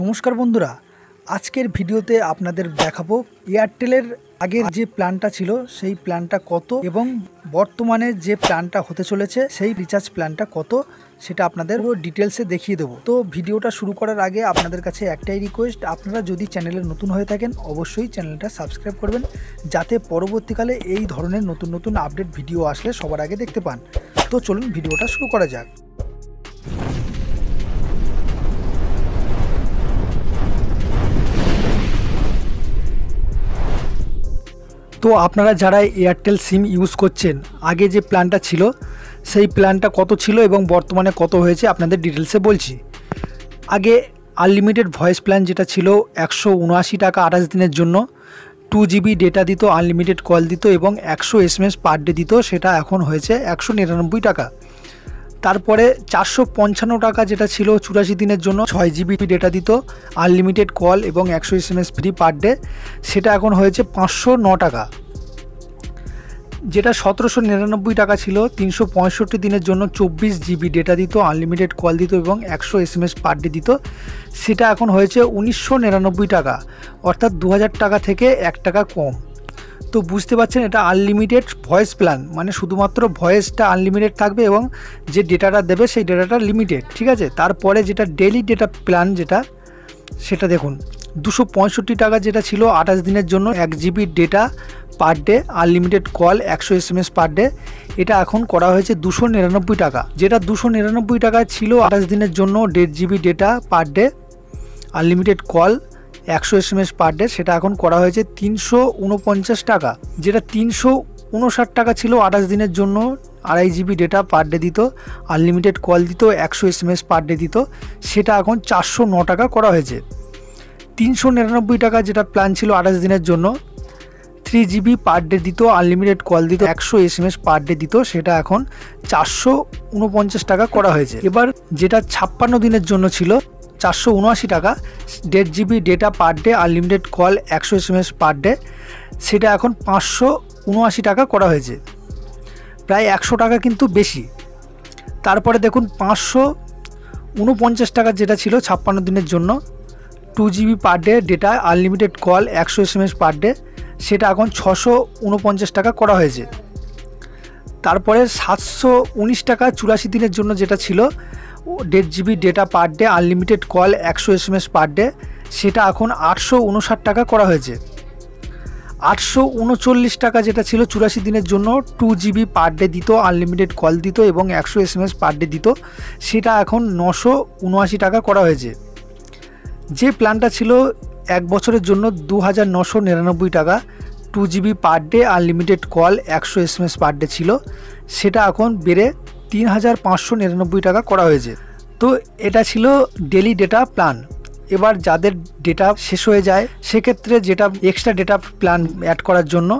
নমস্কার বন্ধুরা, আজকের ভিডিওতে আপনাদের দেখাবো এয়ারটেলের আগের যে প্ল্যানটা ছিল সেই প্ল্যানটা কত এবং বর্তমানে যে প্ল্যানটা হতে চলেছে সেই রিচার্জ প্ল্যানটা কত সেটা আপনাদের ডিটেলসে দেখিয়ে দেবো। তো ভিডিওটা শুরু করার আগে আপনাদের কাছে একটাই রিকোয়েস্ট, আপনারা যদি চ্যানেলে নতুন হয়ে থাকেন অবশ্যই চ্যানেলটা সাবস্ক্রাইব করবেন, যাতে পরবর্তীকালে এই ধরনের নতুন নতুন আপডেট ভিডিও আসলে সবার আগে দেখতে পান। তো চলুন ভিডিওটা শুরু করা যাক। তো আপনারা যারা এয়ারটেল সিম ইউজ করছেন, আগে যে প্ল্যানটা ছিল সেই প্ল্যানটা কত ছিল এবং বর্তমানে কত হয়েছে আপনাদের ডিটেলসে বলছি। আগে আনলিমিটেড ভয়েস প্ল্যান যেটা ছিল 179 টাকা 28 দিনের জন্য, 2 GB ডেটা দিত, আনলিমিটেড কল দিত এবং 100 SMS পার ডে দিত, সেটা এখন হয়েছে 199 টাকা। তারপরে 455 টাকা যেটা ছিল 84 দিনের জন্য, 6 GB ডেটা দিত, আনলিমিটেড কল এবং 100 SMS ফ্রি পার ডে, সেটা এখন হয়েছে 509 টাকা। যেটা 1799 টাকা ছিল 365 দিনের জন্য, 24 GB ডেটা দিত, আনলিমিটেড কল দিত এবং 100 SMS পার ডে দিত, সেটা এখন হয়েছে 1999 টাকা, অর্থাৎ 2000 টাকা থেকে 1 টাকা কম। তো বুঝতে পারছেন, এটা আনলিমিটেড ভয়েস প্ল্যান, মানে শুধুমাত্র ভয়েসটা আনলিমিটেড থাকবে এবং যে ডেটাটা দেবে সেই ডেটাটা লিমিটেড, ঠিক আছে। তারপরে যেটা ডেইলি ডেটা প্ল্যান সেটা দেখুন, 265 টাকা যেটা ছিল 28 দিনের জন্য, 1 GB data per day, unlimited call, 100 SMS per day, এটা এখন করা হয়েছে 299 টাকা। যেটা 299 টাকা ছিল 28 দিনের জন্য, 1.5 GB data per day, unlimited call, 100 SMS per day, সেটা এখন করা হয়েছে 349 টাকা। যেটা 359 টাকা ছিল 28 দিনের জন্য, 2.5 GB ডেটা পার ডে দিত, আনলিমিটেড কল দিত, 100 SMS পার ডে দিত, সেটা এখন 409 টাকা করা হয়েছে। 399 টাকা যেটা প্ল্যান ছিল 28 দিনের জন্য, 3 GB পার ডে দিত, আনলিমিটেড কল দিত, 100 SMS পার ডে দিত, সেটা এখন 449 টাকা করা হয়েছে। এবার যেটা 56 দিনের জন্য ছিল 479 টাকা, 1.5 GB data per day, unlimited call, 100 SMS per day, সেটা এখন 579 টাকা করা হয়েছে, প্রায় 100 টাকা কিন্তু বেশি। তারপরে দেখুন 549 টাকা যেটা ছিল 56 দিনের জন্য, 2 GB per day data, unlimited call, 100 SMS per day, সেটা এখন 649 টাকা করা হয়েছে। তারপরে 719 টাকা 84 দিনের জন্য যেটা ছিল 1.5 GB data per day, unlimited call, 100 SMS per day, সেটা এখন 859 টাকা করা হয়েছে। 839 টাকা যেটা ছিল 84 দিনের জন্য, 2 GB পার ডে দিত, আনলিমিটেড কল দিত এবং 100 SMS পার ডে দিত, সেটা এখন 979 টাকা করা হয়েছে। যে প্ল্যানটা ছিল 1 বছরের জন্য 2999 টাকা, 2 GB per day, unlimited call, 100 SMS per day ছিল, সেটা এখন বেড়ে 3599 টাকা করা হয়েছে। তো এটা ছিল ডেলি ডেটা প্ল্যান। এবার যাদের ডেটা শেষ হয়ে যায় সেক্ষেত্রে যেটা এক্সট্রা ডেটা প্ল্যান অ্যাড করার জন্য,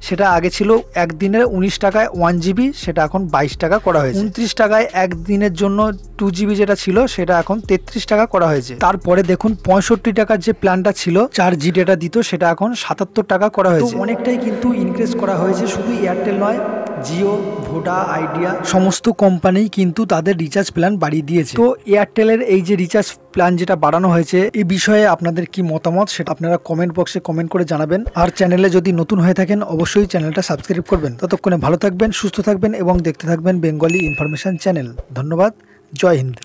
সেটা আগে ছিল একদিনের 19 টাকায় 1 GB, সেটা এখন 22 টাকা করা হয়েছে। 29 টাকায় একদিনের জন্য 2 GB যেটা ছিল সেটা এখন 33 টাকা করা হয়েছে। তারপরে দেখুন 65 টাকার যে প্ল্যানটা ছিল 4 GB ডেটা দিত, সেটা এখন 77 টাকা করা হয়েছে। অনেকটাই কিন্তু ইনক্রিজ করা হয়েছে, শুধু এয়ারটেল নয়, জিও, ভোডা, আইডিয়া সমস্ত কোম্পানি কিন্তু তাদের রিচার্জ প্ল্যান বাড়িয়ে দিয়েছে। তো এয়ারটেলের এই যে রিচার্জ প্ল্যান যেটা বাড়ানো হয়েছে, এই বিষয়ে আপনাদের কি মতামত সেটা আপনারা কমেন্ট বক্সে কমেন্ট করে জানাবেন। আর চ্যানেলে যদি নতুন হয়ে থাকেন অবশ্যই চ্যানেলটা সাবস্ক্রাইব করবেন। ততক্ষণে ভালো থাকবেন, সুস্থ থাকবেন এবং দেখতে থাকবেন বেঙ্গলি ইনফরমেশন চ্যানেল। ধন্যবাদ, জয় হিন্দ।